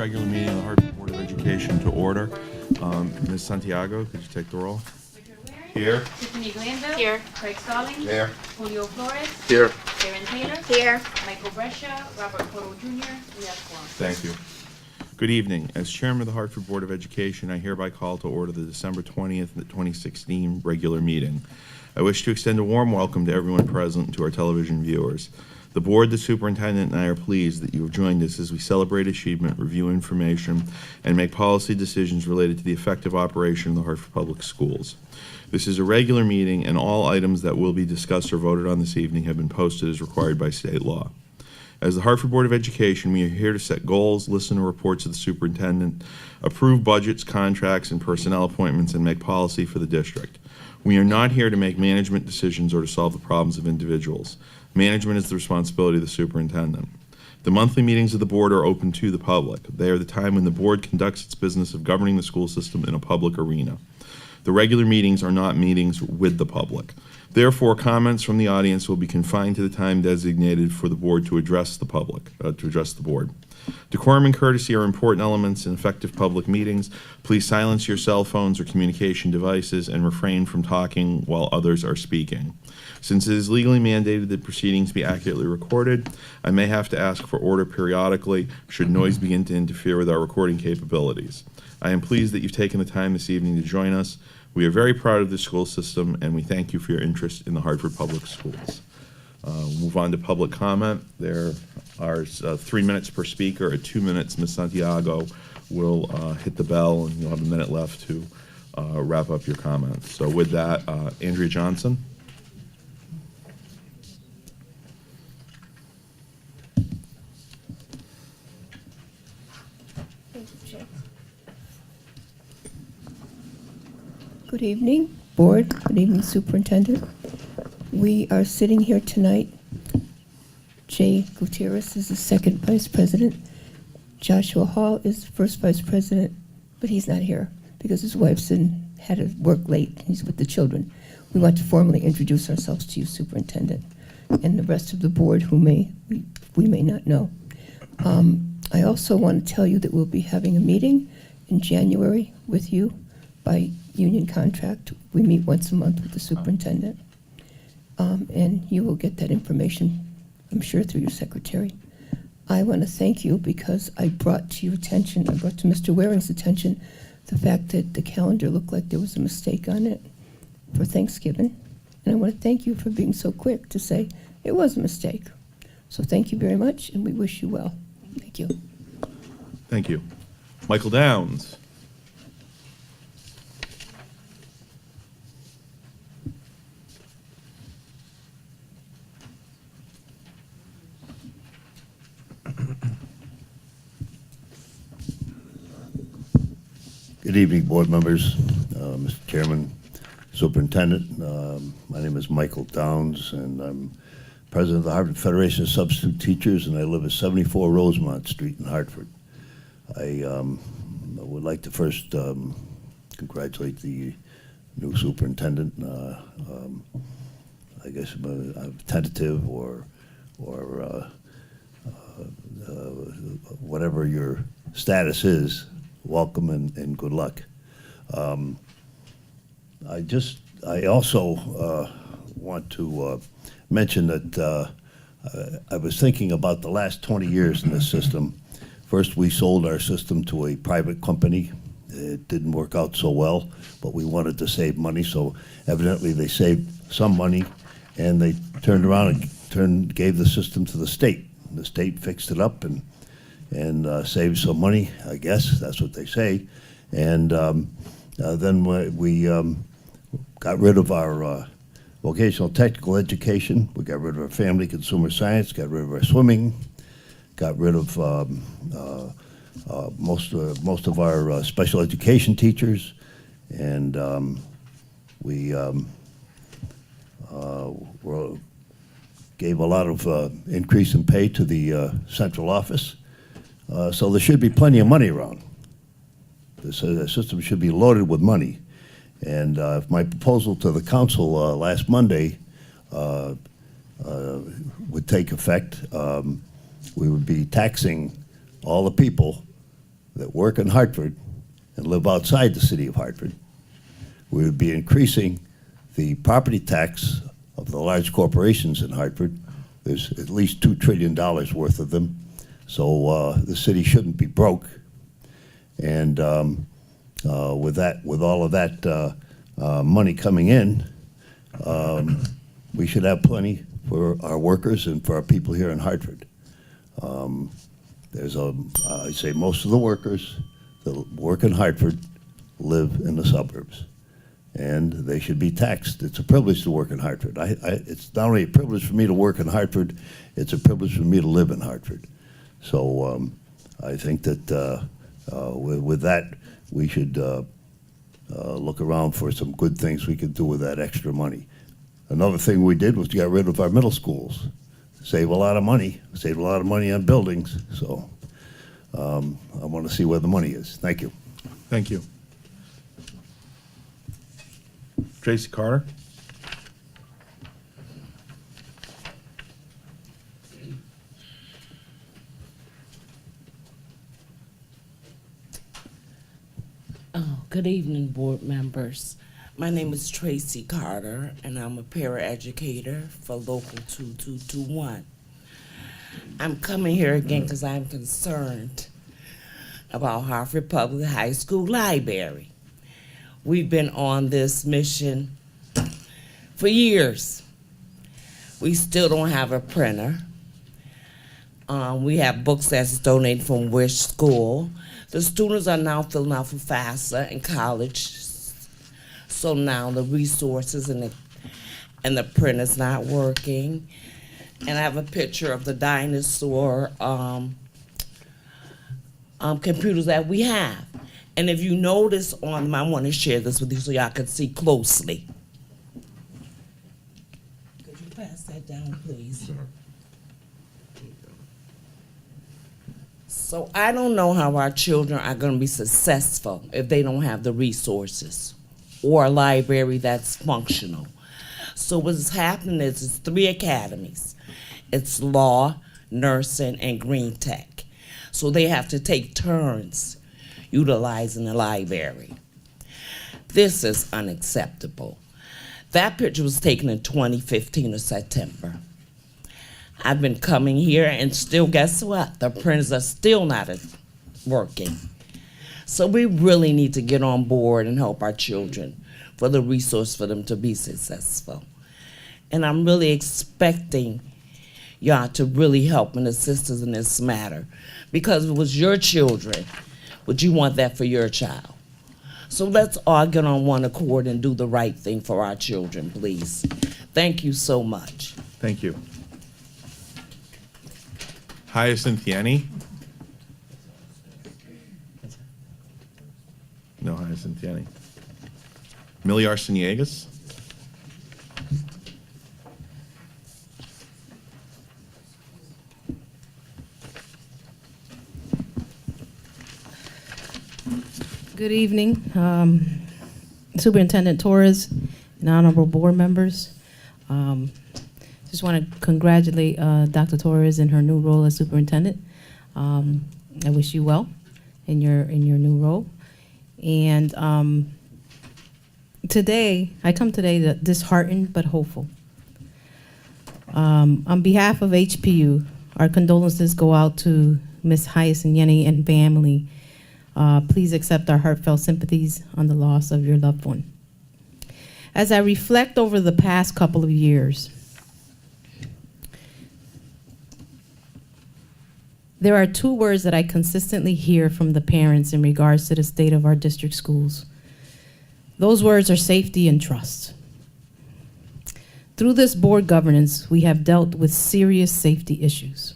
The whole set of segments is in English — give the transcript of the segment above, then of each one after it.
regular meeting of the Hartford Board of Education to order. Ms. Santiago, could you take the roll? Here. Tiffany Glanville. Here. Craig Stallings. Here. Julio Flores. Here. Karen Taylor. Here. Michael Brescia. Robert Cotto Jr. We have quorum. Thank you. Good evening. As Chairman of the Hartford Board of Education, I hereby call to order the December 20th, 2016 regular meeting. I wish to extend a warm welcome to everyone present and to our television viewers. The board, the superintendent, and I are pleased that you have joined us as we celebrate achievement, review information, and make policy decisions related to the effective operation of the Hartford Public Schools. This is a regular meeting, and all items that will be discussed or voted on this evening have been posted as required by state law. As the Hartford Board of Education, we are here to set goals, listen to reports of the superintendent, approve budgets, contracts, and personnel appointments, and make policy for the district. We are not here to make management decisions or to solve the problems of individuals. Management is the responsibility of the superintendent. The monthly meetings of the board are open to the public. They are the time when the board conducts its business of governing the school system in a public arena. The regular meetings are not meetings with the public. Therefore, comments from the audience will be confined to the time designated for the board to address the board. Decorum and courtesy are important elements in effective public meetings. Please silence your cell phones or communication devices and refrain from talking while others are speaking. Since it is legally mandated that proceedings be accurately recorded, I may have to ask for order periodically should noise begin to interfere with our recording capabilities. I am pleased that you've taken the time this evening to join us. We are very proud of the school system, and we thank you for your interest in the Hartford Public Schools. We'll move on to public comment. There are 3 minutes per speaker. At 2 minutes, Ms. Santiago will hit the bell, and you'll have a minute left to wrap up your comments. So with that, Andrea Johnson. Good evening, board. Good evening, superintendent. We are sitting here tonight. Jay Gutierrez is the second vice president. Joshua Hall is the first vice president, but he's not here because his wife's had to work late. He's with the children. We want to formally introduce ourselves to you, superintendent, and the rest of the board who we may not know. I also want to tell you that we'll be having a meeting in January with you by union contract. We meet once a month with the superintendent. And you will get that information, I'm sure, through your secretary. I want to thank you because I brought to Mr. Waring's attention, the fact that the calendar looked like there was a mistake on it for Thanksgiving. And I want to thank you for being so quick to say it was a mistake. So thank you very much, and we wish you well. Thank you. Thank you. Michael Downs. Good evening, board members, Mr. Chairman, Superintendent. My name is Michael Downs, and I'm president of the Hartford Federation of Substitute Teachers, and I live at 74 Rosemont Street in Hartford. I would like to first congratulate the new superintendent. I guess I'm tentative or whatever your status is. Welcome and good luck. I also want to mention that I was thinking about the last 20 years in this system. First, we sold our system to a private company. It didn't work out so well, but we wanted to save money, so evidently they saved some money, and they turned around and gave the system to the state. The state fixed it up and save some money, I guess, that's what they say. And then we got rid of our vocational technical education, we got rid of our family consumer science, got rid of our swimming, got rid of most of our special education teachers, and we gave a lot of increase in pay to the central office. So there should be plenty of money around. The system should be loaded with money. And if my proposal to the council last Monday would take effect, we would be taxing all the people that work in Hartford and live outside the city of Hartford. We would be increasing the property tax of the large corporations in Hartford. There's at least $2 trillion worth of them. So the city shouldn't be broke. And with all of that money coming in, we should have plenty for our workers and for our people here in Hartford. I'd say most of the workers that work in Hartford live in the suburbs, and they should be taxed. It's a privilege to work in Hartford. It's not only a privilege for me to work in Hartford, it's a privilege for me to live in Hartford. So I think that with that, we should look around for some good things we could do with that extra money. Another thing we did was get rid of our middle schools. Save a lot of money, save a lot of money on buildings. So I want to see where the money is. Thank you. Thank you. Tracy Carter. Good evening, board members. My name is Tracy Carter, and I'm a paraeducator for Local 2221. I'm coming here again because I'm concerned about Hartford Public High School Library. We've been on this mission for years. We still don't have a printer. We have books that's donated from Wish School. The students are now filling out for FAFSA in college. So now the resources and the printer's not working. And I have a picture of the dinosaur computers that we have. And if you notice on them, I want to share this with you so y'all can see closely. Could you pass that down, please? Sure. So I don't know how our children are going to be successful if they don't have the resources or a library that's functional. So what's happening is it's 3 academies. It's law, nursing, and green tech. So they have to take turns utilizing the library. This is unacceptable. That picture was taken in 2015 of September. I've been coming here and still, guess what? The printers are still not working. So we really need to get on board and help our children for the resource for them to be successful. And I'm really expecting y'all to really help and assist us in this matter. Because if it was your children, would you want that for your child? So let's all get on one accord and do the right thing for our children, please. Thank you so much. Thank you. Hyacinth Yenny. No Hyacinth Yenny. Millie Arseniegas. Good evening, Superintendent Torres and honorable board members. Just want to congratulate Dr. Torres in her new role as superintendent. I wish you well in your new role. And today, I come today disheartened but hopeful. On behalf of HPU, our condolences go out to Ms. Hyacinth Yenny and family. Please accept our heartfelt sympathies on the loss of your loved one. As I reflect over the past couple of years, there are 2 words that I consistently hear from the parents in regards to the state of our district schools. Those words are safety and trust. Through this board governance, we have dealt with serious safety issues.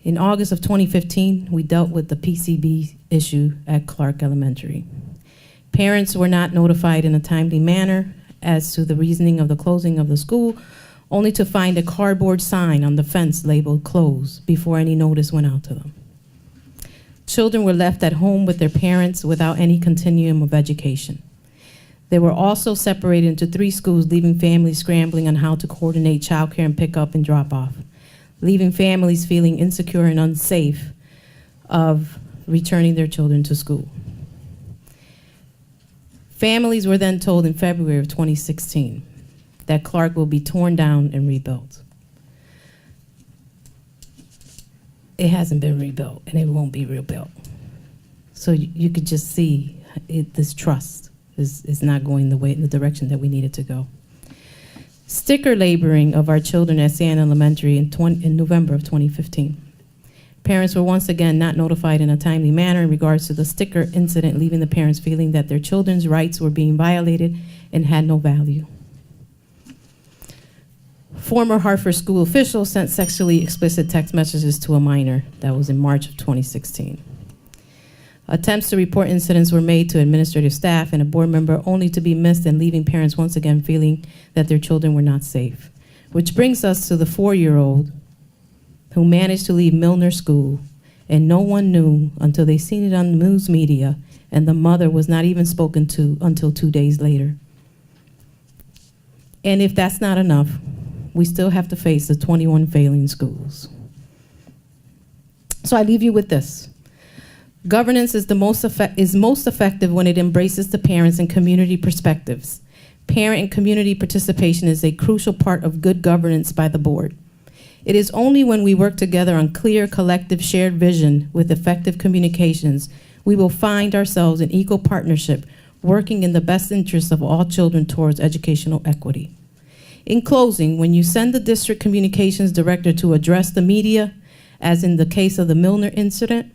In August of 2015, we dealt with the PCB issue at Clark Elementary. Parents were not notified in a timely manner as to the reasoning of the closing of the school, only to find a cardboard sign on the fence labeled closed before any notice went out to them. Children were left at home with their parents without any continuum of education. They were also separated into 3 schools, leaving families scrambling on how to coordinate childcare and pick up and drop off, leaving families feeling insecure and unsafe of returning their children to school. Families were then told in February of 2016 that Clark will be torn down and rebuilt. It hasn't been rebuilt, and it won't be rebuilt. So you could just see this trust is not going in the direction that we need it to go. Sticker labeling of our children at San Elementary in November of 2015. Parents were once again not notified in a timely manner in regards to the sticker incident, leaving the parents feeling that their children's rights were being violated and had no value. Former Hartford school officials sent sexually explicit text messages to a minor. That was in March of 2016. Attempts to report incidents were made to administrative staff and a board member, only to be missed and leaving parents once again feeling that their children were not safe. Which brings us to the 4-year-old who managed to leave Milner School, and no one knew until they seen it on the news media, and the mother was not even spoken to until 2 days later. And if that's not enough, we still have to face the 21 failing schools. So I leave you with this. Governance is most effective when it embraces the parents and community perspectives. Parent and community participation is a crucial part of good governance by the board. It is only when we work together on clear, collective, shared vision with effective communications, we will find ourselves in equal partnership, working in the best interests of all children towards educational equity. In closing, when you send the district communications director to address the media, as in the case of the Milner incident,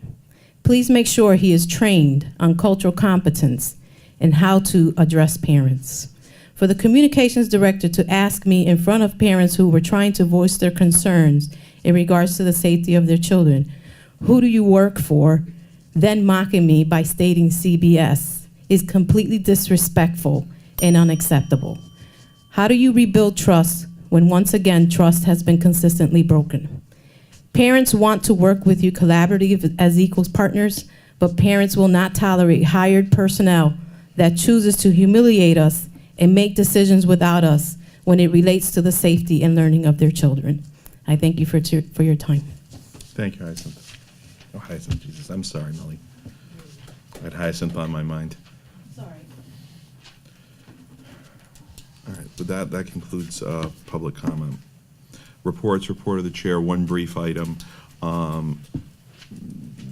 please make sure he is trained on cultural competence and how to address parents. For the communications director to ask me in front of parents who were trying to voice their concerns in regards to the safety of their children, who do you work for, then mocking me by stating CBS, is completely disrespectful and unacceptable. How do you rebuild trust when once again trust has been consistently broken? Parents want to work with you collaboratively as equal partners, but parents will not tolerate hired personnel that chooses to humiliate us and make decisions without us when it relates to the safety and learning of their children. I thank you for your time. Thank you, Hyacinth. Oh, Hyacinth, Jesus. I'm sorry, Millie. I had Hyacinth on my mind. Sorry. All right, with that concludes public comment. Reports, report of the chair, one brief item.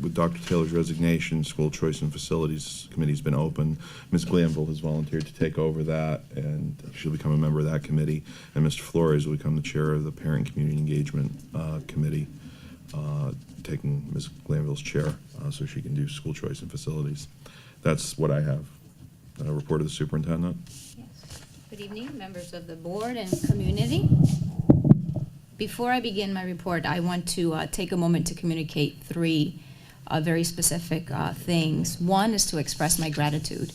With Dr. Taylor's resignation, School Choice and Facilities Committee's been open. Ms. Glanville has volunteered to take over that, and she'll become a member of that committee. And Mr. Flores will become the chair of the Parent and Community Engagement Committee, taking Ms. Glanville's chair so she can do School Choice and Facilities. That's what I have. Report of the superintendent. Yes. Good evening, members of the board and community. Before I begin my report, I want to take a moment to communicate three very specific things. One is to express my gratitude,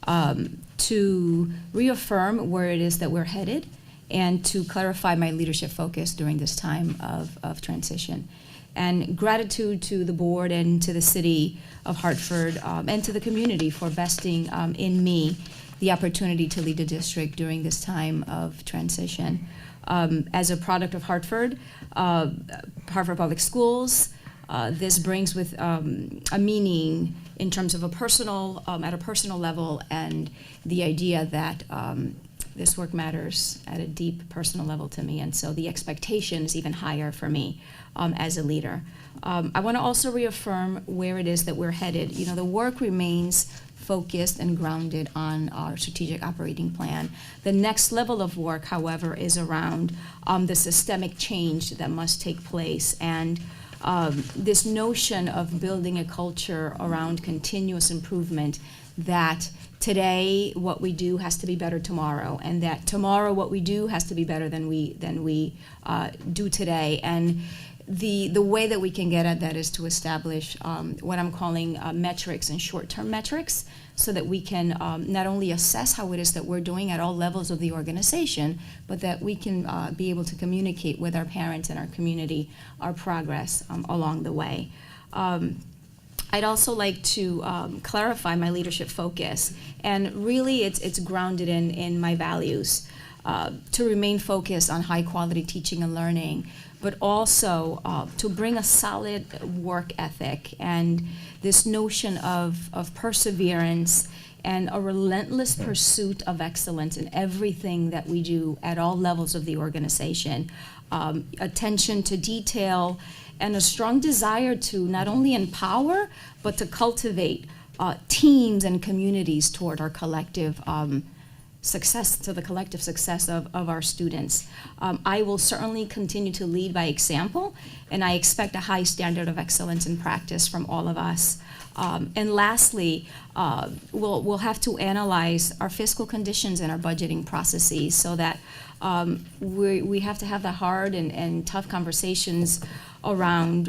to reaffirm where it is that we're headed, and to clarify my leadership focus during this time of transition. And gratitude to the board and to the city of Hartford and to the community for vesting in me the opportunity to lead the district during this time of transition. As a product of Hartford Public Schools, this brings with a meaning in terms of a personal, at a personal level, and the idea that this work matters at a deep personal level to me, and so the expectation is even higher for me as a leader. I want to also reaffirm where it is that we're headed. You know, the work remains focused and grounded on our strategic operating plan. The next level of work, however, is around the systemic change that must take place, and this notion of building a culture around continuous improvement, that today what we do has to be better tomorrow, and that tomorrow what we do has to be better than we do today. And the way that we can get at that is to establish what I'm calling metrics and short-term metrics, so that we can not only assess how it is that we're doing at all levels of the organization, but that we can be able to communicate with our parents and our community our progress along the way. I'd also like to clarify my leadership focus, and really it's grounded in my values. to remain focused on high-quality teaching and learning, but also to bring a solid work ethic and this notion of perseverance and a relentless pursuit of excellence in everything that we do at all levels of the organization. Attention to detail and a strong desire to not only empower, but to cultivate teams and communities toward our collective success, to the collective success of our students. I will certainly continue to lead by example, and I expect a high standard of excellence in practice from all of us. And lastly, we'll have to analyze our fiscal conditions and our budgeting processes so that we have to have the hard and tough conversations around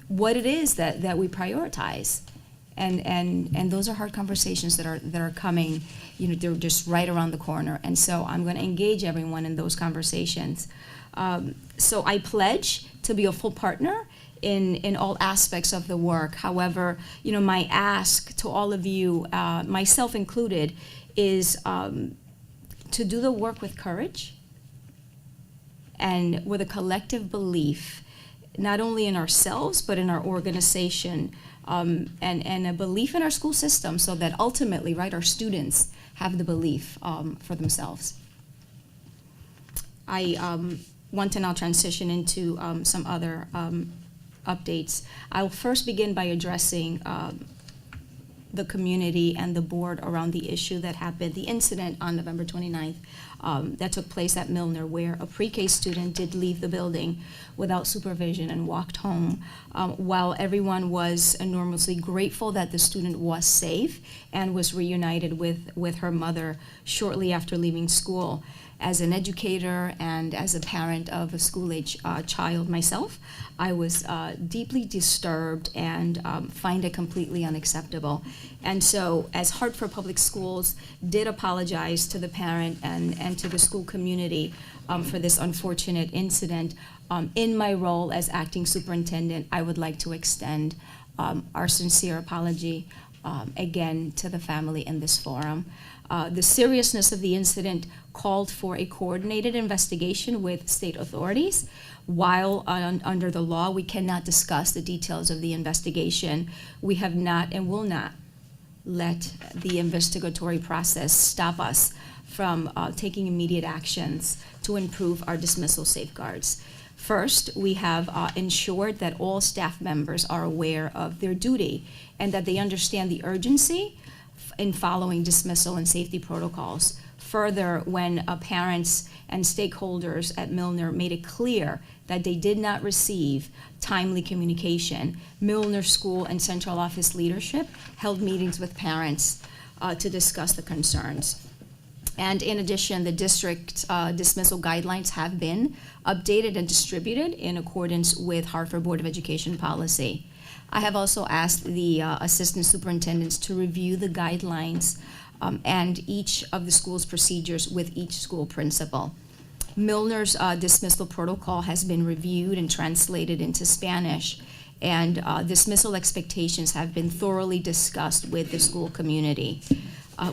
what it is that we prioritize. And those are hard conversations that are coming, they're just right around the corner. And so I'm going to engage everyone in those conversations. So I pledge to be a full partner in all aspects of the work. However, my ask to all of you, myself included, is to do the work with courage and with a collective belief, not only in ourselves, but in our organization, and a belief in our school system, so that ultimately, right, our students have the belief for themselves. I want to now transition into some other updates. I'll first begin by addressing the community and the board around the issue that happened, the incident on November 29th that took place at Milner, where a pre-K student did leave the building without supervision and walked home. While everyone was enormously grateful that the student was safe and was reunited with her mother shortly after leaving school, as an educator and as a parent of a school-age child myself, I was deeply disturbed and find it completely unacceptable. And so, as Hartford Public Schools did apologize to the parent and to the school community for this unfortunate incident, in my role as acting superintendent, I would like to extend our sincere apology again to the family in this forum. The seriousness of the incident called for a coordinated investigation with state authorities. While under the law, we cannot discuss the details of the investigation, we have not and will not let the investigatory process stop us from taking immediate actions to improve our dismissal safeguards. First, we have ensured that all staff members are aware of their duty and that they understand the urgency in following dismissal and safety protocols. Further, when parents and stakeholders at Milner made it clear that they did not receive timely communication, Milner School and Central Office leadership held meetings with parents to discuss the concerns. And in addition, the district dismissal guidelines have been updated and distributed in accordance with Hartford Board of Education policy. I have also asked the assistant superintendents to review the guidelines and each of the school's procedures with each school principal. Milner's dismissal protocol has been reviewed and translated into Spanish, and dismissal expectations have been thoroughly discussed with the school community.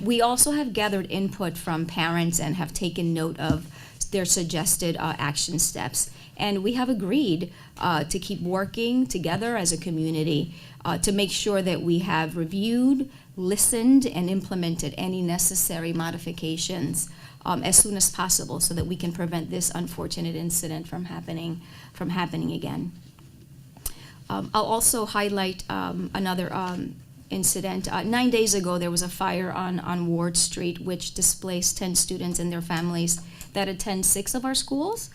We also have gathered input from parents and have taken note of their suggested action steps. And we have agreed to keep working together as a community to make sure that we have reviewed, listened, and implemented any necessary modifications as soon as possible so that we can prevent this unfortunate incident from happening again. I'll also highlight another incident. 9 days ago, there was a fire on Ward Street, which displaced 10 students and their families that attend 6 of our schools.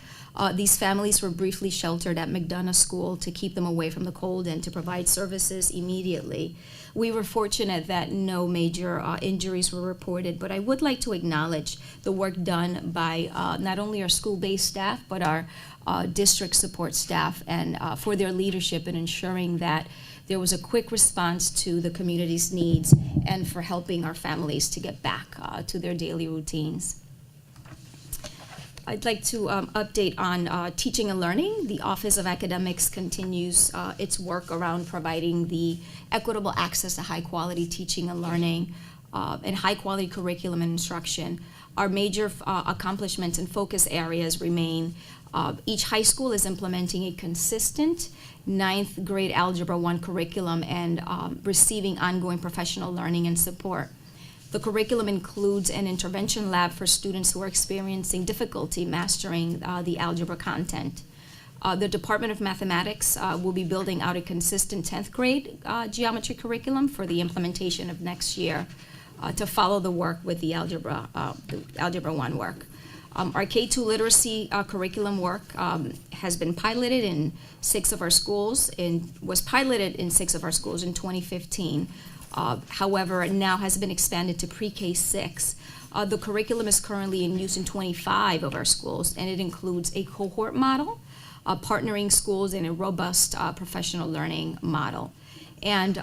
These families were briefly sheltered at McDonough School to keep them away from the cold and to provide services immediately. We were fortunate that no major injuries were reported, but I would like to acknowledge the work done by not only our school-based staff, but our district support staff, and for their leadership in ensuring that there was a quick response to the community's needs and for helping our families to get back to their daily routines. I'd like to update on teaching and learning. The Office of Academics continues its work around providing the equitable access to high-quality teaching and learning and high-quality curriculum and instruction. Our major accomplishments and focus areas remain each high school is implementing a consistent 9th grade Algebra 1 curriculum and receiving ongoing professional learning and support. The curriculum includes an intervention lab for students who are experiencing difficulty mastering the algebra content. The Department of Mathematics will be building out a consistent 10th grade geometry curriculum for the implementation of next year to follow the work with the Algebra 1 work. Our K-2 literacy curriculum work has been piloted in 6 of our schools was piloted in 6 of our schools in 2015. However, it now has been expanded to pre-K 6. The curriculum is currently in use in 25 of our schools, and it includes a cohort model, partnering schools in a robust professional learning model. And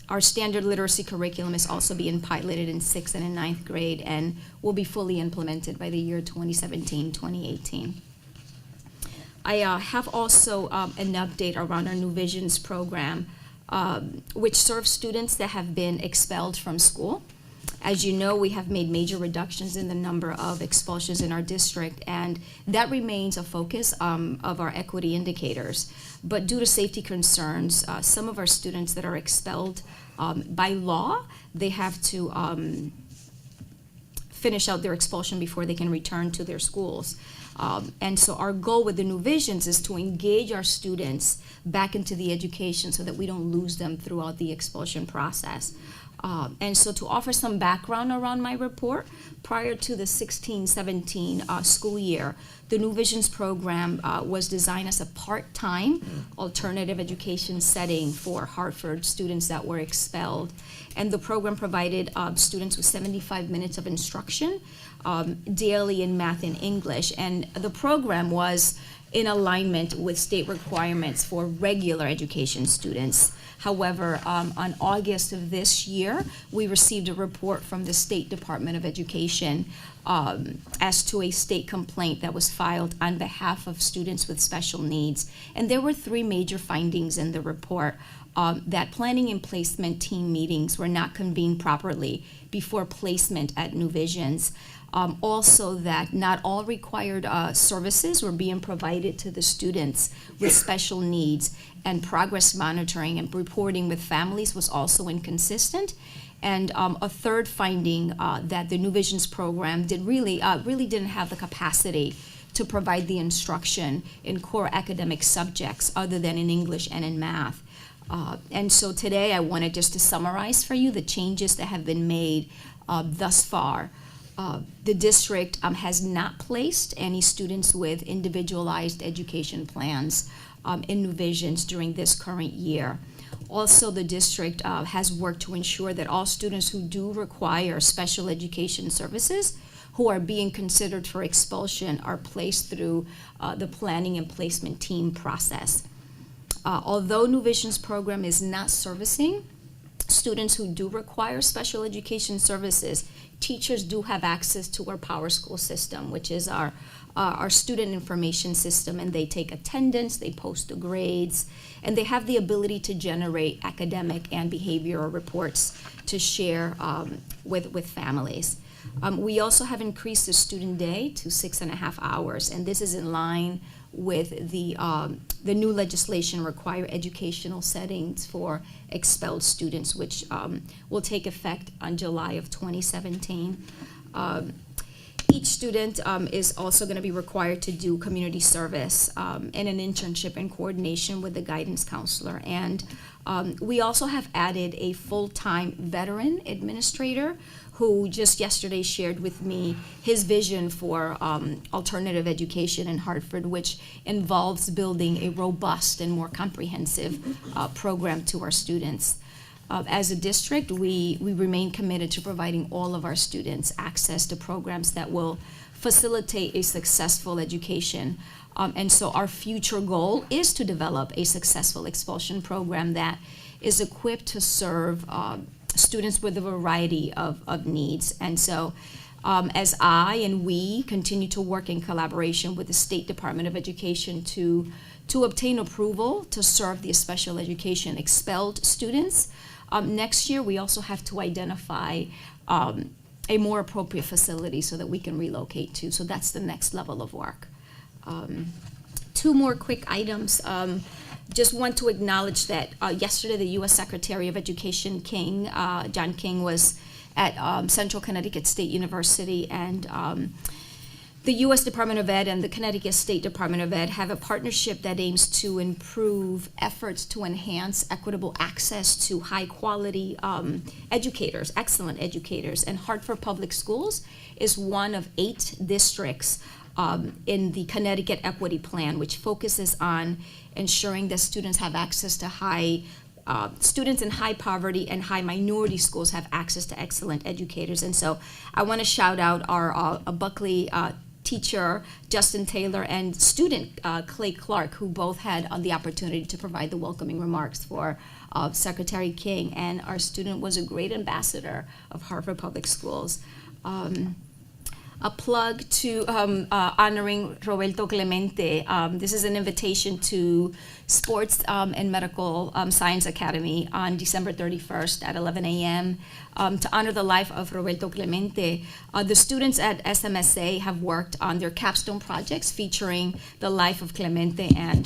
our standard literacy curriculum is also being piloted in 6th and in 9th grade and will be fully implemented by the year 2017-2018. I have also an update around our New Visions program, which serves students that have been expelled from school. As you know, we have made major reductions in the number of expulsions in our district, and that remains a focus of our equity indicators. But due to safety concerns, some of our students that are expelled by law, they have to finish out their expulsion before they can return to their schools. And so our goal with the New Visions is to engage our students back into the education so that we don't lose them throughout the expulsion process. And so to offer some background around my report, prior to the 16-17 school year, the New Visions program was designed as a part-time alternative education setting for Hartford students that were expelled. And the program provided students with 75 minutes of instruction daily in math and English. And the program was in alignment with state requirements for regular education students. However, on August of this year, we received a report from the State Department of Education as to a state complaint that was filed on behalf of students with special needs. And there were 3 major findings in the report. That planning and placement team meetings were not convened properly before placement at New Visions. Also that not all required services were being provided to the students with special needs, and progress monitoring and reporting with families was also inconsistent. And a third finding that the New Visions program really didn't have the capacity to provide the instruction in core academic subjects other than in English and in math. And so today I wanted just to summarize for you the changes that have been made thus far. The district has not placed any students with individualized education plans in New Visions during this current year. Also, the district has worked to ensure that all students who do require special education services who are being considered for expulsion are placed through the planning and placement team process. Although New Visions program is not servicing students who do require special education services, teachers do have access to our Power School system, which is our student information system, and they take attendance, they post the grades, and they have the ability to generate academic and behavioral reports to share with families. We also have increased the student day to 6.5 hours, and this is in line with the new legislation require educational settings for expelled students, which will take effect on July of 2017. Each student is also going to be required to do community service and an internship in coordination with the guidance counselor. And we also have added a full-time veteran administrator who just yesterday shared with me his vision for alternative education in Hartford, which involves building a robust and more comprehensive program to our students. As a district, we remain committed to providing all of our students access to programs that will facilitate a successful education. And so our future goal is to develop a successful expulsion program that is equipped to serve students with a variety of needs. And so as I and we continue to work in collaboration with the State Department of Education to obtain approval to serve the special education expelled students, next year we also have to identify a more appropriate facility so that we can relocate to. So that's the next level of work. Two more quick items. Just want to acknowledge that yesterday the U.S. Secretary of Education John King, was at Central Connecticut State University, and the U.S. Department of Ed and the Connecticut State Department of Ed have a partnership that aims to improve efforts to enhance equitable access to high-quality educators, excellent educators. And Hartford Public Schools is one of 8 districts in the Connecticut Equity Plan, which focuses on ensuring that students have access to students in high poverty and high minority schools have access to excellent educators. And so I want to shout out our Buckley teacher, Justin Taylor, and student Clay Clark, who both had the opportunity to provide the welcoming remarks for Secretary King. And our student was a great ambassador of Hartford Public Schools. A plug to honoring Roberto Clemente. This is an invitation to Sports and Medical Science Academy on December 31st at 11 a.m. To honor the life of Roberto Clemente. The students at SMSA have worked on their capstone projects featuring the life of Clemente, and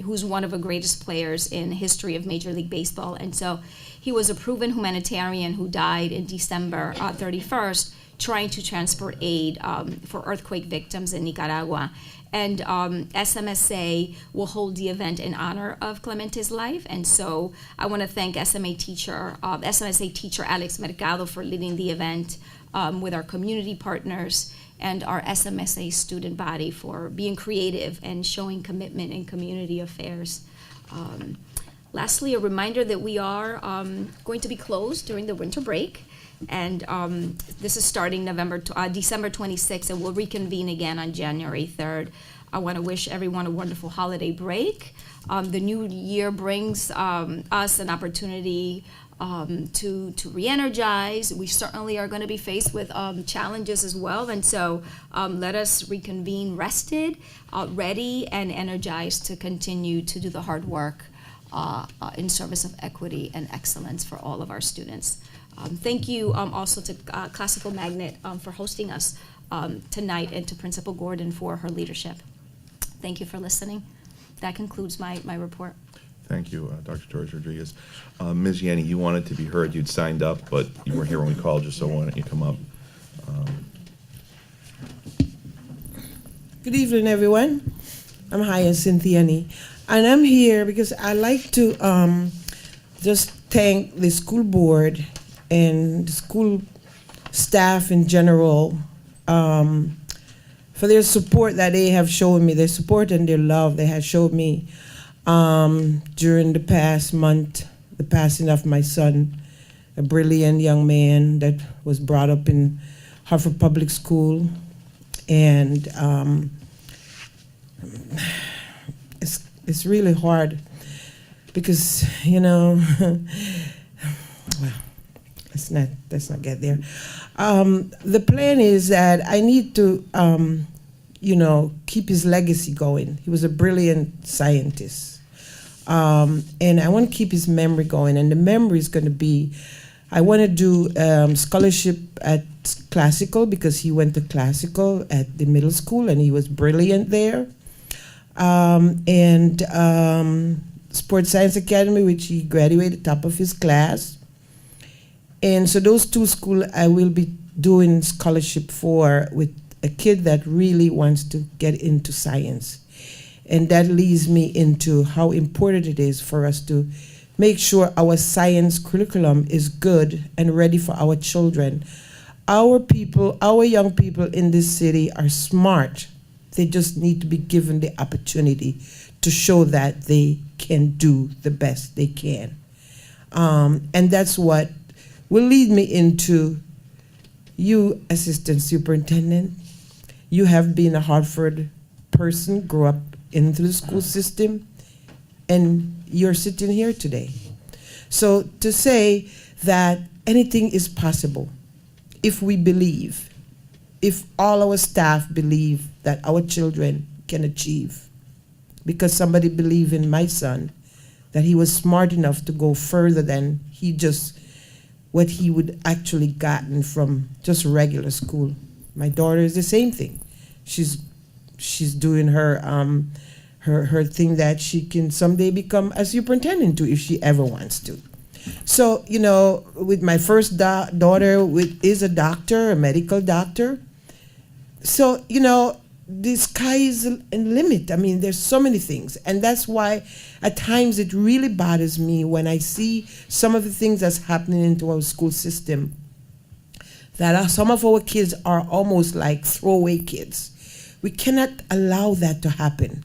who's one of the greatest players in history of Major League Baseball. And so he was a proven humanitarian who died in December 31st, trying to transport aid for earthquake victims in Nicaragua. And SMSA will hold the event in honor of Clemente's life. And so I want to thank SMSA teacher Alex Mercado for leading the event with our community partners, and our SMSA student body for being creative and showing commitment in community affairs. Lastly, a reminder that we are going to be closed during the winter break. And this is starting December 26th, and we'll reconvene again on January 3rd. I want to wish everyone a wonderful holiday break. The new year brings us an opportunity to re-energize. We certainly are going to be faced with challenges as well, and so let us reconvene rested, ready, and energized to continue to do the hard work in service of equity and excellence for all of our students. Thank you also to Classical Magnet for hosting us tonight, and to Principal Gordon for her leadership. Thank you for listening. That concludes my report. Thank you, Dr. Torres Rodriguez. Ms. Yanni, you wanted to be heard. You'd signed up, but you weren't here when we called you, so why don't you come up? Good evening, everyone. I'm Hyacinth Yanni, and I'm here because I like to just thank the school board and the school staff in general for their support that they have shown me, their support and their love they have showed me during the past month, the passing of my son, a brilliant young man that was brought up in Hartford Public School. And it's really hard because, well, let's not get there. The plan is that I need to, keep his legacy going. He was a brilliant scientist. And I want to keep his memory going. And the memory is going to be, I want to do scholarship at classical because he went to classical at the middle school and he was brilliant there. And Sports Science Academy, which he graduated top of his class. And so those two schools I will be doing scholarship for with a kid that really wants to get into science. And that leads me into how important it is for us to make sure our science curriculum is good and ready for our children. Our people, our young people in this city are smart. They just need to be given the opportunity to show that they can do the best they can. And that's what will lead me into you, Assistant Superintendent. You have been a Hartford person, grew up into the school system, and you're sitting here today. So to say that anything is possible if we believe, if all our staff believe that our children can achieve, because somebody believed in my son, that he was smart enough to go further than he just what he would actually gotten from just regular school. My daughter is the same thing. She's doing her her thing that she can someday become a superintendent to if she ever wants to. So, you know, with my first daughter is a doctor, a medical doctor. So, you know, the sky is the limit. I mean, there's so many things. And that's why at times it really bothers me when I see some of the things that's happening into our school system, that some of our kids are almost like throwaway kids. We cannot allow that to happen.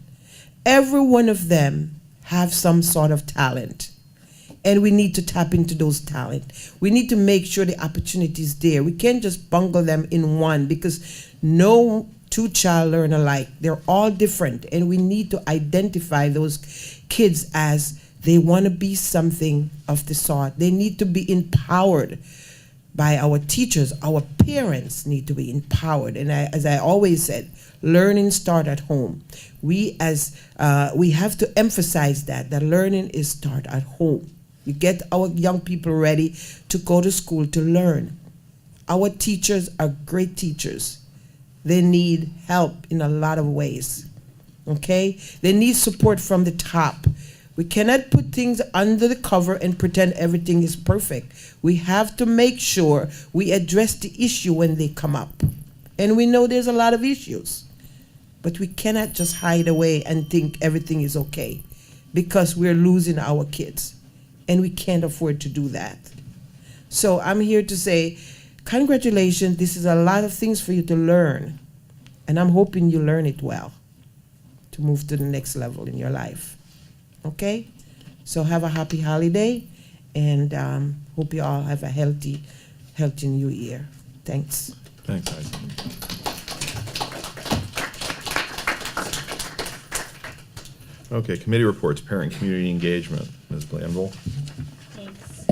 Every one of them have some sort of talent, and we need to tap into those talent. We need to make sure the opportunity is there. We can't just bungle them in one, because no two child learn alike. They're all different, and we need to identify those kids as they want to be something of the sort. They need to be empowered by our teachers. Our parents need to be empowered. And as I always said, learning starts at home. We have to emphasize that learning is start at home. You get our young people ready to go to school to learn. Our teachers are great teachers. They need help in a lot of ways, okay? They need support from the top. We cannot put things under the cover and pretend everything is perfect. We have to make sure we address the issue when they come up. And we know there's a lot of issues, but we cannot just hide away and think everything is okay, because we're losing our kids, and we can't afford to do that. So I'm here to say, congratulations, this is a lot of things for you to learn, and I'm hoping you learn it well to move to the next level in your life. Okay? So have a happy holiday, and hope you all have a healthy new year. Thanks. Thanks, Heidi. Okay, committee reports, parent community engagement. Ms. Blandville. Thanks.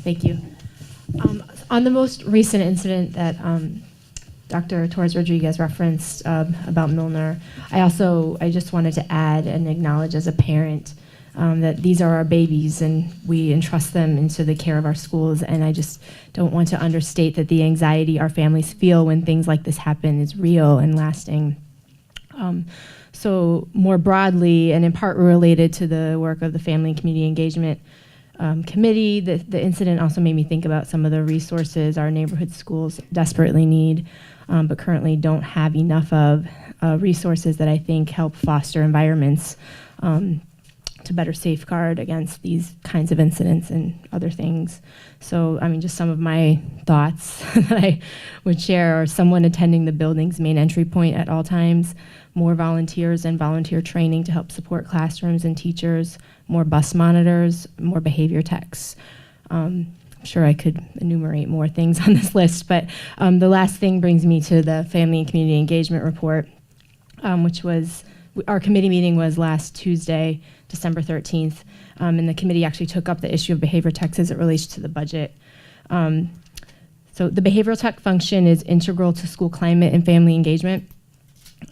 Thank you. On the most recent incident that Dr. Torres-Rodriguez referenced about Milner, I just wanted to add and acknowledge as a parent that these are our babies and we entrust them into the care of our schools, and I just don't want to understate that the anxiety our families feel when things like this happen is real and lasting. So more broadly, and in part related to the work of the Family and Community Engagement Committee, the incident also made me think about some of the resources our neighborhood schools desperately need, but currently don't have enough of, resources that I think help foster environments to better safeguard against these kinds of incidents and other things. So, I mean, just some of my thoughts that I would share are someone attending the building's main entry point at all times, more volunteers and volunteer training to help support classrooms and teachers, more bus monitors, more behavior techs. I'm sure I could enumerate more things on this list, but the last thing brings me to the Family and Community Engagement Report, which was, our committee meeting was last Tuesday, December 13th, and the committee actually took up the issue of behavior techs as it relates to the budget. So the behavioral tech function is integral to school climate and family engagement.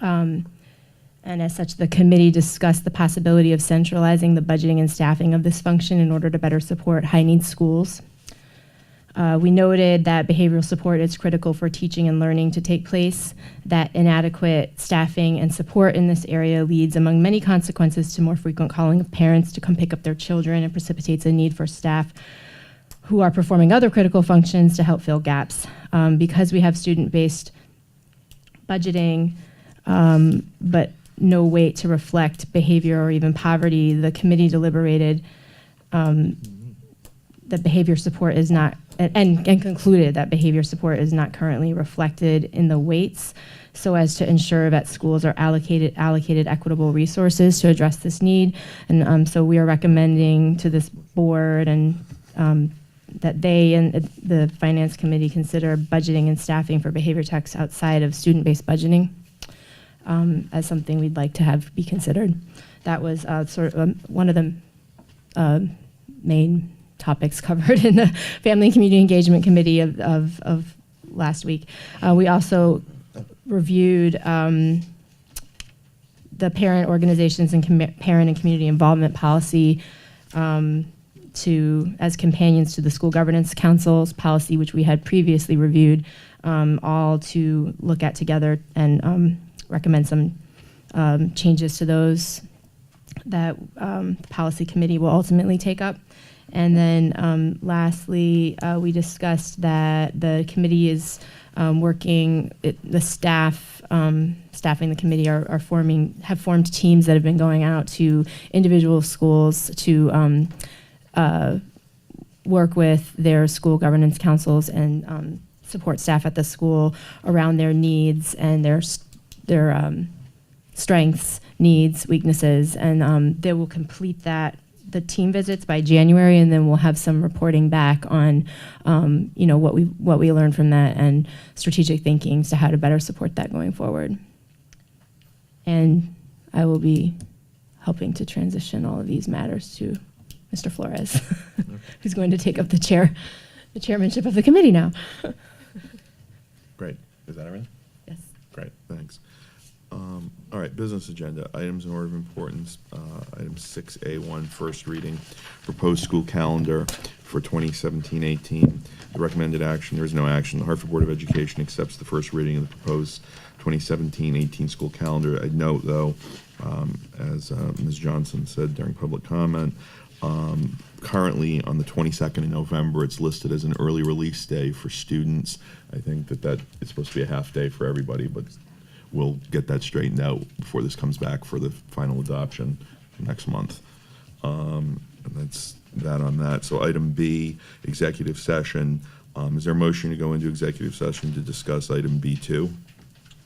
And as such, the committee discussed the possibility of centralizing the budgeting and staffing of this function in order to better support high-needs schools. We noted that behavioral support is critical for teaching and learning to take place, that inadequate staffing and support in this area leads, among many consequences, to more frequent calling of parents to come pick up their children, and precipitates a need for staff who are performing other critical functions to help fill gaps. Because we have student-based budgeting, but no weight to reflect behavior or even poverty, the committee deliberated that behavior support is not, and concluded that behavior support is not currently reflected in the weights, so as to ensure that schools are allocated equitable resources to address this need. And so we are recommending to this board and that they and the Finance Committee consider budgeting and staffing for behavior techs outside of student-based budgeting as something we'd like to have be considered. That was sort of one of the main topics covered in the Family and Community Engagement Committee of last week. We also reviewed the parent organizations and parent and community involvement policy as companions to the school governance council's policy, which we had previously reviewed, all to look at together and recommend some changes to those that the policy committee will ultimately take up. And then lastly, we discussed that the committee is working, the staffing the committee have formed teams that have been going out to individual schools to work with their school governance councils and support staff at the school around their needs and their strengths, needs, weaknesses, and they will complete the team visits by January, and then we'll have some reporting back on, what we learned from that and strategic thinking to how to better support that going forward. And I will be helping to transition all of these matters to Mr. Flores, who's going to take up the chairmanship of the committee now. Great. Is that everything? Yes. Great, thanks. All right, business agenda, items in order of importance. Item 6A1, first reading, proposed school calendar for 2017-18. The recommended action, there is no action. The Hartford Board of Education accepts the first reading of the proposed 2017-18 school calendar. I'd note, though, as Ms. Johnson said during public comment, currently on the 22nd of November, it's listed as an early release day for students. I think that it's supposed to be a half day for everybody, but we'll get that straightened out before this comes back for the final adoption next month. And that's that on that. So item B, executive session. Is there a motion to go into executive session to discuss item B2?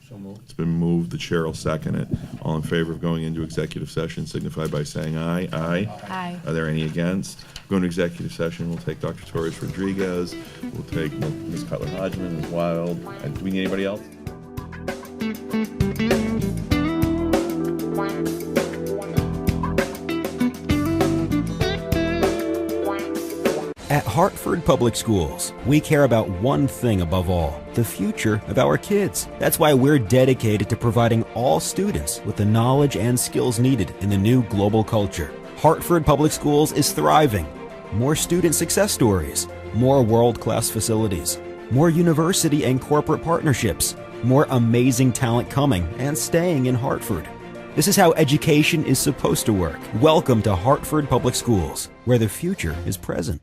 So moved. It's been moved. The chair will second it. All in favor of going into executive session signify by saying aye. Aye. Aye. Are there any against? Going to executive session, we'll take Dr. Torres Rodriguez. We'll take Ms. Cutler Hodgman, Ms. Wild. And do we need anybody else? At Hartford Public Schools, we care about one thing above all, the future of our kids. That's why we're dedicated to providing all students with the knowledge and skills needed in the new global culture. Hartford Public Schools is thriving. More student success stories, more world-class facilities, more university and corporate partnerships, more amazing talent coming and staying in Hartford. This is how education is supposed to work. Welcome to Hartford Public Schools, where the future is present.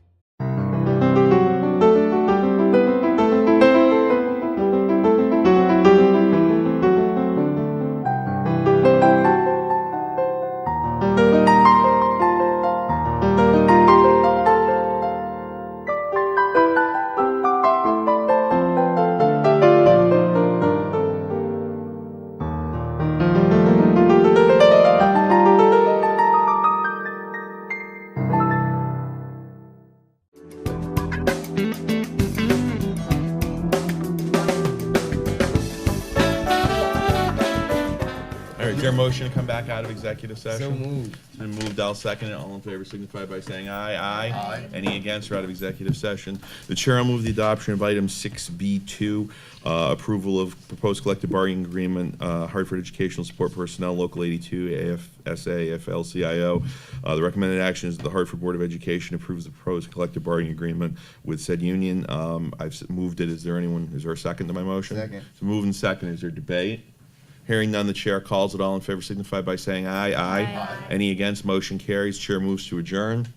Is there a motion to come back out of executive session? So moved. It's been moved. I'll second it. All in favor signify by saying aye. Aye. Any against or out of executive session? The chair will move the adoption of item 6B2, approval of proposed collective bargaining agreement, Hartford Educational Support Personnel, Local 82, AFSA, FLCIO. The recommended action is that the Hartford Board of Education approves the proposed collective bargaining agreement with said union. I've moved it. Is there a second to my motion? Second. So moved and second. Is there debate? Hearing none, the chair calls it. All in favor signify by saying aye. Aye. Any against? Motion carries. Chair moves to adjourn.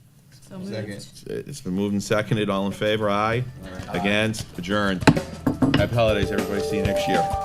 So moved. Second. It's been moved and seconded. All in favor? Aye. Against? Adjourned. Happy holidays, everybody. See you next year.